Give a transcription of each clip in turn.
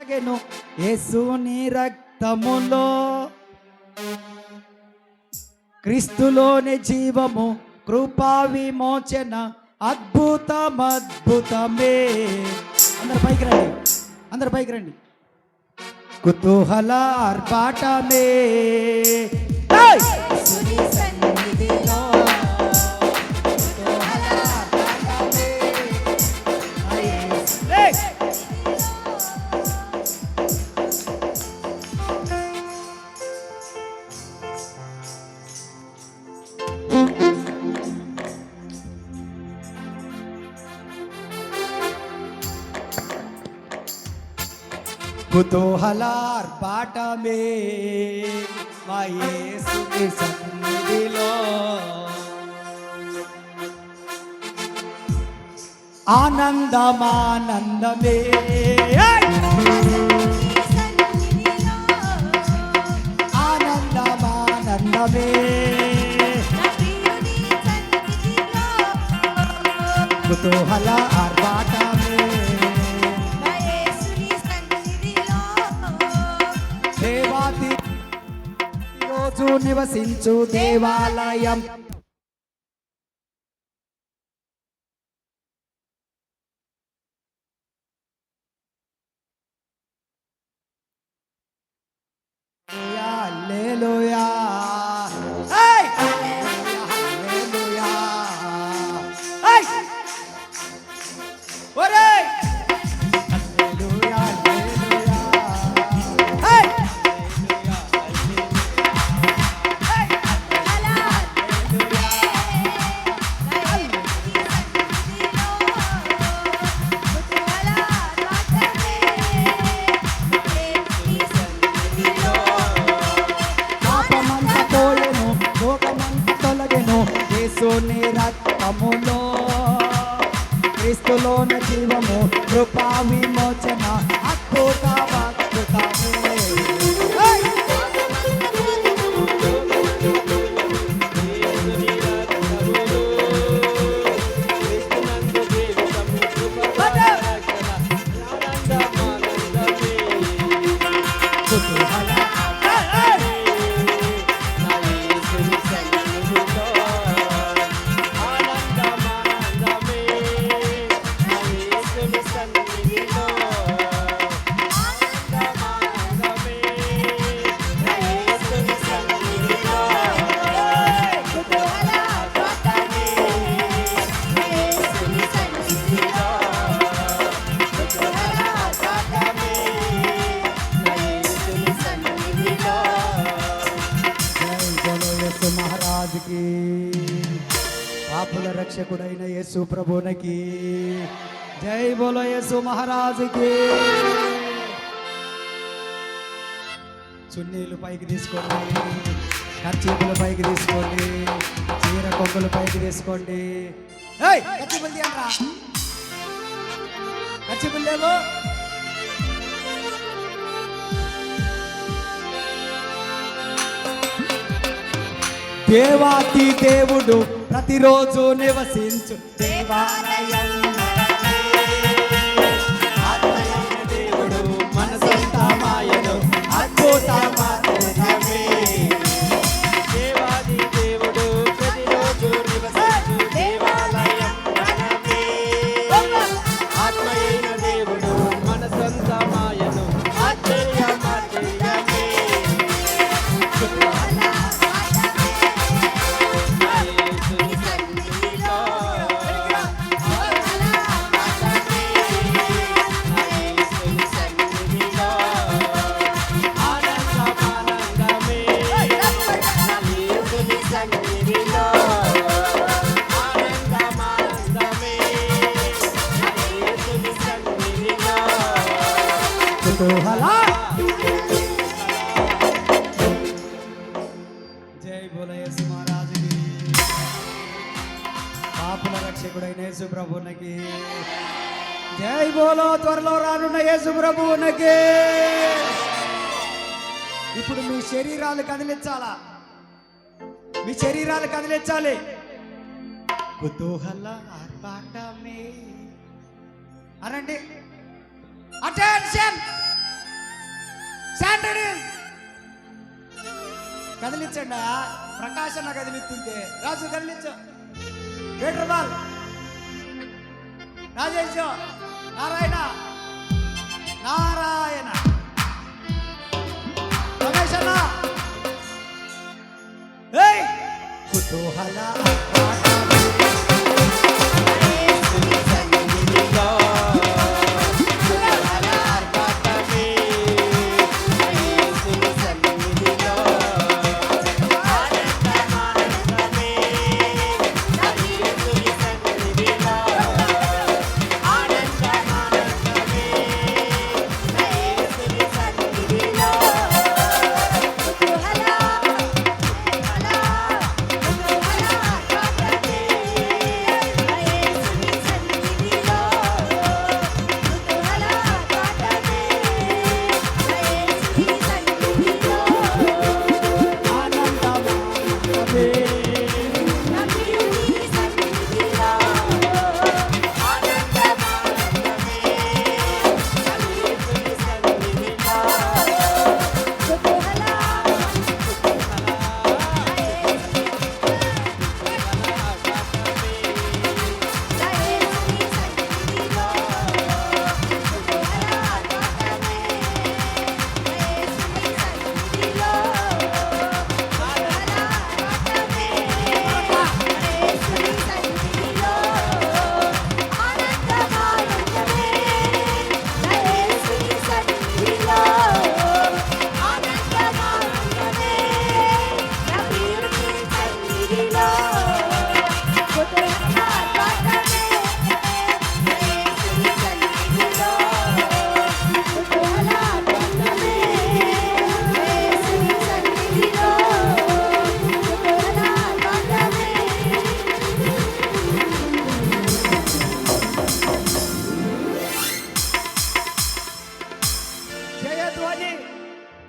యేసుని రక్తములో క్రీస్తులోని జీవము కృపా విమోచన అద్భుతమే. అందరు పైకి రండి, అందరు పైకి రండి. కుతూహల ఆర్భాటమే కుతూహలార్పాటమే మా యేసుని సన్నిధిలో ఆనందమానందమే ఆనందమానందమే కుతూహల ఆర్పాటమే దేవాది రోజు నివసించు దేవాలయం హల్లెలూయా హల్లెలూయా ఒరేయ్ హల్లెలూయా హల్లెలూయా యేసుని రక్తములో క్రీస్తులోని జీవము కృపా విమోచన అద్భుతమే. మహారాజుకి పాపుల రక్షకుడైన యేసు ప్రభువునికి జై బోలో యేసు మహారాజుకి. చున్నీలు పైకి తీసుకోండి, కర్చీపులు పైకి తీసుకోండి, చీర కొంగులు పైకి తీసుకోండి. కర్చీపులు లేవు. దేవాతి దేవుడు ప్రతిరోజు నివసించు దేవాలయం దేవుడు మన సొంతమాయను అద్భుతమే. దేవాది దేవుడు ప్రతిరోజు నివసించు దేవాలయం ఆత్మయైన దేవుడు మన సొంతమాయను ఆశ్చర్యమే. జై బోలో యేసు మహారాజుకి, పాపుల రక్షకుడైన యేసు ప్రభువునికి జై బోలో. త్వరలో రానున్న యేసు ప్రభువునికి. ఇప్పుడు మీ శరీరాలు కదిలించాలా, మీ శరీరాలు కదిలించాలి. కుతూహల ఆర్భాటమే అనండి. అటెన్షన్ కదిలించండి. ప్రకాశన్న కదిలిస్తుంటే రాజు కదిలించు. పీటర్ బాల్, రాజేష్, నారాయణ నారాయణ, రమేష్ అన్న, కుతూహల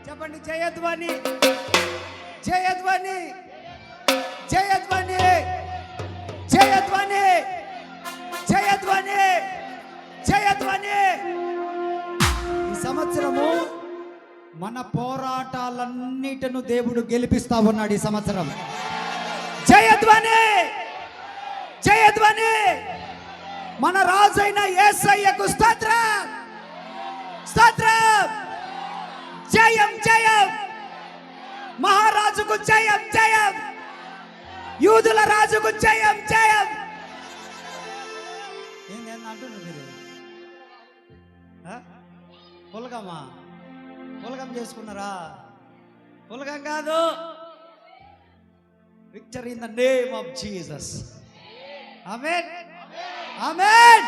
చెప్పండి. జయధ్వని, జయధ్వని, జయధ్వని, జయధ్వని, జయధ్వని, జయధ్వని. ఈ సంవత్సరము మన పోరాటాలన్నిటిను దేవుడు గెలిపిస్తా ఉన్నాడు. ఈ సంవత్సరం జయధ్వని, జయధ్వని. మన రాజైన యేసయ్యకు స్తోత్రం, స్తోత్రం. జయం, జయం. మహారాజుకు జయం, జయం. యూదుల రాజుకు జయం, జయం. ఏంటన్నా అంటున్నారు మీరు? పులగమా? పులగం చేసుకున్నారా? పులగం కాదు. Victory in the name of Jesus. Amen, amen.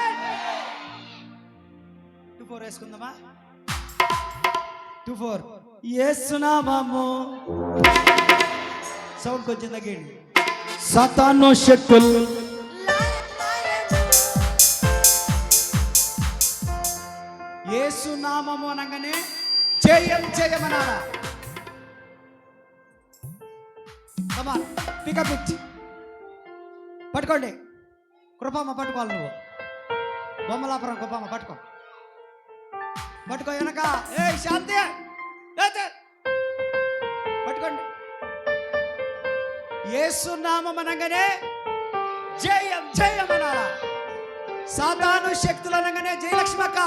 2-4 వేసుకుందామా? 2-4. యేసు నామము. సౌండ్ కొంచెం తగ్గండి. సాతాను శక్తులు యేసు నామము అనగానే జయం, జయం అనాలా. Come on, pick up it. పట్టుకోండి. కృపమ్మ పట్టుకోవాలి. నువ్వు బొమ్మలాపురం కృపమ్మ పట్టుకో, పట్టుకో. వెనక ఏ శాంతి పట్టుకోండి. యేసు నామం అనగానే జయం, జయం అనాలా. సాతాను శక్తులు అనగానే జయలక్ష్మక్క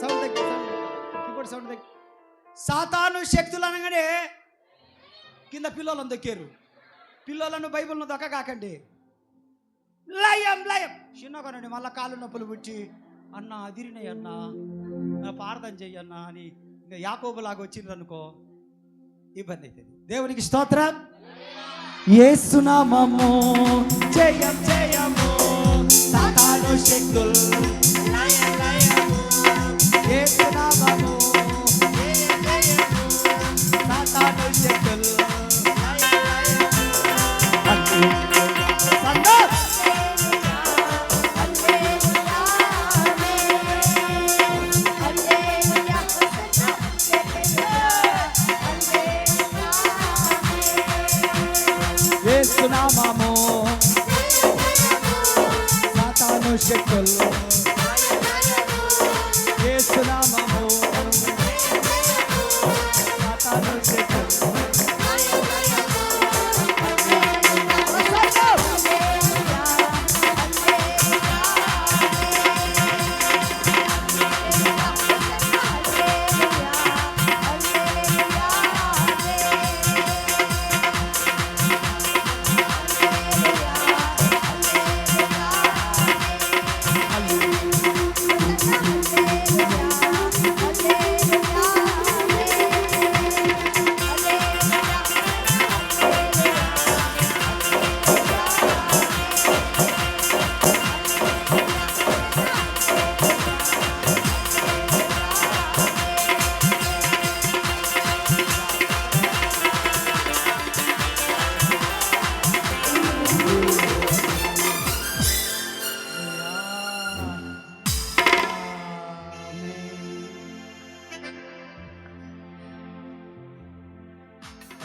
సౌండ్ దగ్గర, కీబోర్డ్ సౌండ్ దగ్గర. సాతాను శక్తులు అనగానే కింద పిల్లలను దొక్కారు. పిల్లలను బైబిల్ను దొక్కకాకండి. లయం, లయం. చిన్నగానండి మళ్ళా కాళ్ళు నొప్పులు పుట్టి అన్న అదిరినాయి అన్న, ప్రార్థన చెయ్యన్నా అని ఇంకా యాకోబులాగా వచ్చిండ్రు అనుకో, ఇబ్బంది అవుతుంది. దేవునికి స్తోత్రం. యేసు నామము జయం, జయము. సాతాను శక్తులు లయం, లయము. యేసు నామము జయం, జయము. సాతాను శక్తులు లయం, లయము. యేసు నామము సాతాను శక్తులు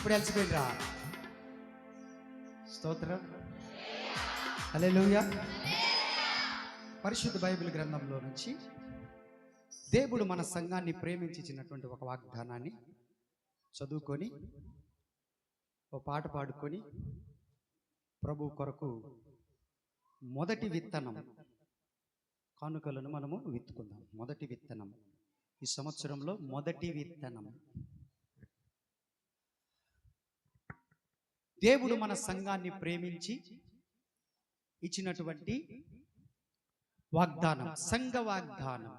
ఇప్పుడు అలసిపోయినరా? స్తోత్రం. హల్లెలూయా. పరిశుద్ధ బైబిల్ గ్రంథంలో నుంచి దేవుడు మన సంఘాన్ని ప్రేమించినటువంటి ఒక వాగ్దానాన్ని చదువుకొని ఓ పాట పాడుకొని ప్రభు కొరకు మొదటి విత్తనం కానుకలను మనము విత్తుకుందాం. మొదటి విత్తనం ఈ సంవత్సరంలో మొదటి విత్తనం. దేవుడు మన సంఘాన్ని ప్రేమించి ఇచ్చినటువంటి వాగ్దానం, సంఘ వాగ్దానం.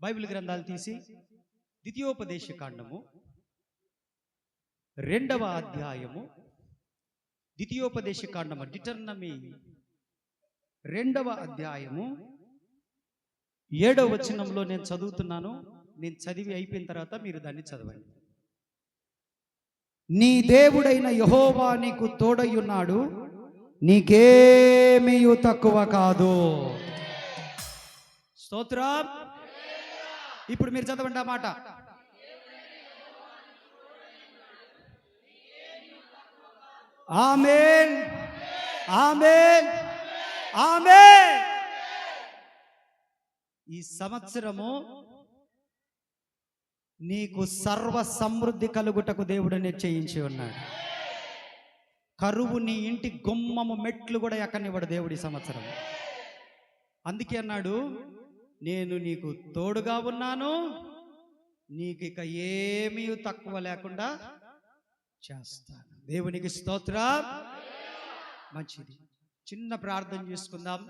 బైబిల్ గ్రంథాలు తీసి ద్వితీయోపదేశ కాండము 2వ అధ్యాయము, ద్వితీయోపదేశ కాండము డిటర్నమీ 2వ అధ్యాయము 7వ వచనంలో నేను చదువుతున్నాను. నేను చదివి అయిపోయిన తర్వాత మీరు దాన్ని చదవండి. నీ దేవుడైన యెహోవా నీకు తోడయ్యున్నాడు, నీకేమీ తక్కువ కాదు. స్తోత్రం. ఇప్పుడు మీరు చదవండి ఆ మాట. ఆమేన్, ఆమేన్, ఆమేన్. ఈ సంవత్సరము నీకు సర్వ సమృద్ధి కలుగుటకు దేవుడు నిశ్చయించి ఉన్నాడు. కరువు నీ ఇంటి గుమ్మము మెట్లు కూడా ఎక్కనివ్వడు దేవుడి సంవత్సరం. అందుకే అన్నాడు, నేను నీకు తోడుగా ఉన్నాను, నీకు ఇక ఏమీ తక్కువ లేకుండా చేస్తాను. దేవునికి స్తోత్రం. మంచిది. చిన్న ప్రార్థన చేసుకుందాం.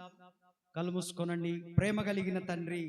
కళ్ళు మూసుకోనండి. ప్రేమ కలిగిన తండ్రి,